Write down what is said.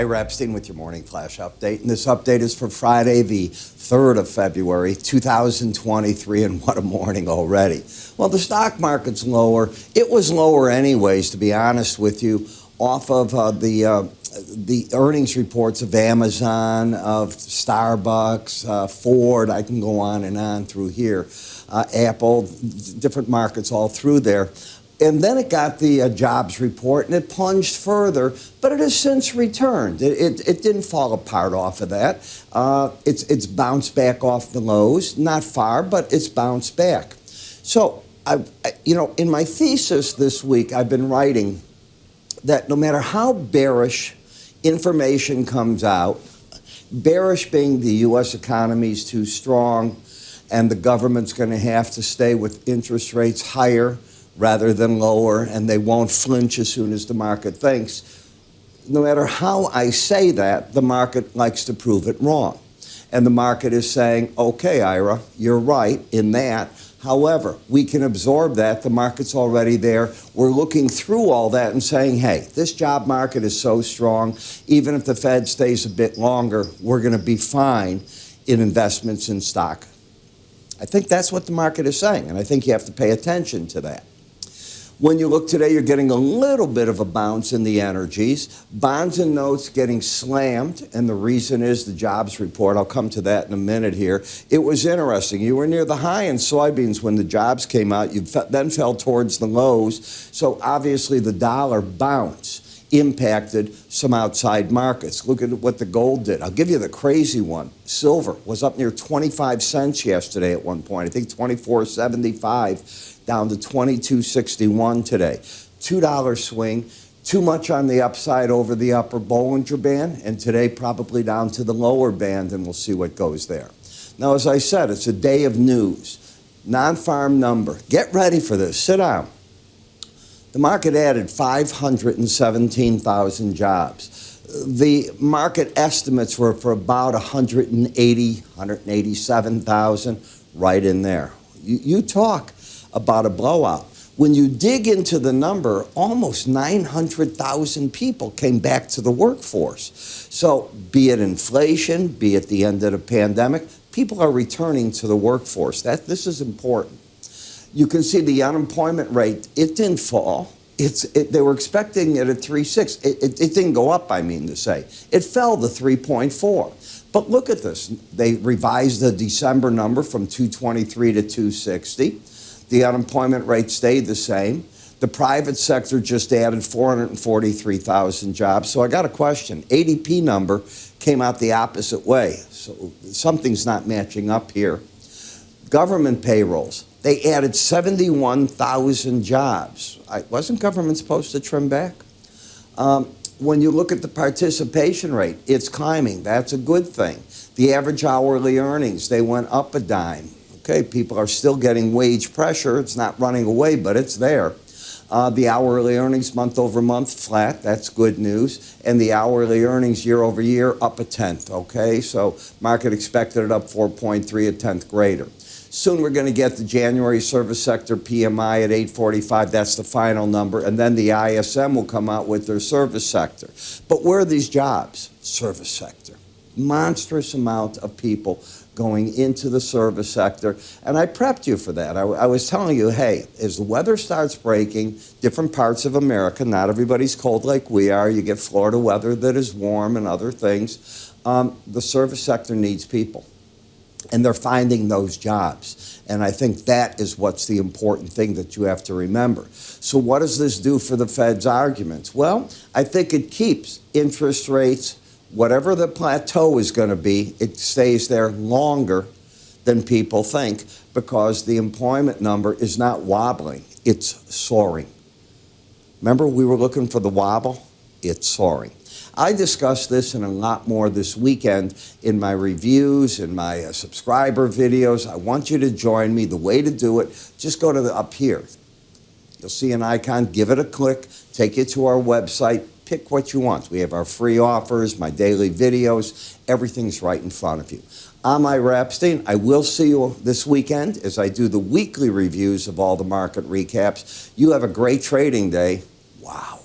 Ira Epstein with your Morning Flash update. And this update is for Friday, the 3rd of February, 2023, and what a morning already. Well, the stock market's lower. It was lower anyways, to be honest with you, off of the earnings reports of Amazon, of Starbucks, Ford. I can go on and on through here. Apple, different markets all through there. And then it got the jobs report, and it plunged further, but it has since returned. It didn't fall apart off of that. It's bounced back off the lows, not far, but it's bounced back. So, in my thesis this week, I've been writing that no matter how bearish information comes out, bearish being the U.S. economy is too strong, and the government's going to have to stay with interest rates higher rather than lower, and they won't flinch as soon as the market thinks. No matter how I say that, the market likes to prove it wrong. And the market is saying, okay, Ira, you're right in that. However, we can absorb that. The market's already there. We're looking through all that and saying, hey, this job market is so strong, even if the Fed stays a bit longer, we're going to be fine in investments in stock. I think that's what the market is saying, and I think you have to pay attention to that. When you look today, you're getting a little bit of a bounce in the energies. Bonds and notes getting slammed, and the reason is the jobs report. I'll come to that in a minute here. It was interesting. You were near the high in soybeans when the jobs came out. You then fell towards the lows. So obviously the dollar bounce impacted some outside markets. Look at what the gold did. I'll give you the crazy one. Silver was up near 25 cents yesterday at one point. I think 24.75. Down to 22.61 today. $2 swing, too much on the upside over the upper Bollinger Band, and today probably down to the lower band, and we'll see what goes there. Now, as I said, it's a day of news. Non-farm number. Get ready for this. Sit down. The market added 517,000 jobs. The market estimates were for about 187,000, right in there. You talk about a blowout. When you dig into the number, almost 900,000 people came back to the workforce. So be it inflation, be it the end of the pandemic, people are returning to the workforce. This is important. You can see the unemployment rate, it didn't fall. They were expecting it at 3.6. It didn't go up, I mean to say. It fell to 3.4. But look at this. They revised the December number from 223 to 260. The unemployment rate stayed the same. The private sector just added 443,000 jobs. So I got a question. ADP number came out the opposite way. So something's not matching up here. Government payrolls, they added 71,000 jobs. Wasn't government supposed to trim back? When you look at the participation rate, it's climbing. That's a good thing. The average hourly earnings, they went up a dime. Okay, people are still getting wage pressure. It's not running away, but it's there. The hourly earnings month over month flat. That's good news. And the hourly earnings year over year up a tenth. Okay, so market expected it up 4.3, a tenth greater. Soon we're going to get the January service sector PMI at 845. That's the final number. And then the ISM will come out with their service sector. But where are these jobs? Service sector. Monstrous amount of people going into the service sector, and I prepped you for that. I was telling you, hey, as the weather starts breaking, different parts of America, not everybody's cold like we are, you get Florida weather that is warm and other things, the service sector needs people, and they're finding those jobs, and I think that is what's the important thing that you have to remember. So what does this do for the Fed's arguments? Well, I think it keeps interest rates, whatever the plateau is going to be, it stays there longer than people think because the employment number is not wobbling, it's soaring. Remember, we were looking for the wobble? It's soaring. I discussed this and a lot more this weekend in my reviews, in my subscriber videos. I want you to join me. The way to do it, just go to up here. You'll see an icon, give it a click, take you to our website. Pick what you want. We have our free offers, my daily videos. Everything's right in front of you. I'm Ira Epstein. I will see you this weekend as I do the weekly reviews of all the market recaps. You have a great trading day. Wow.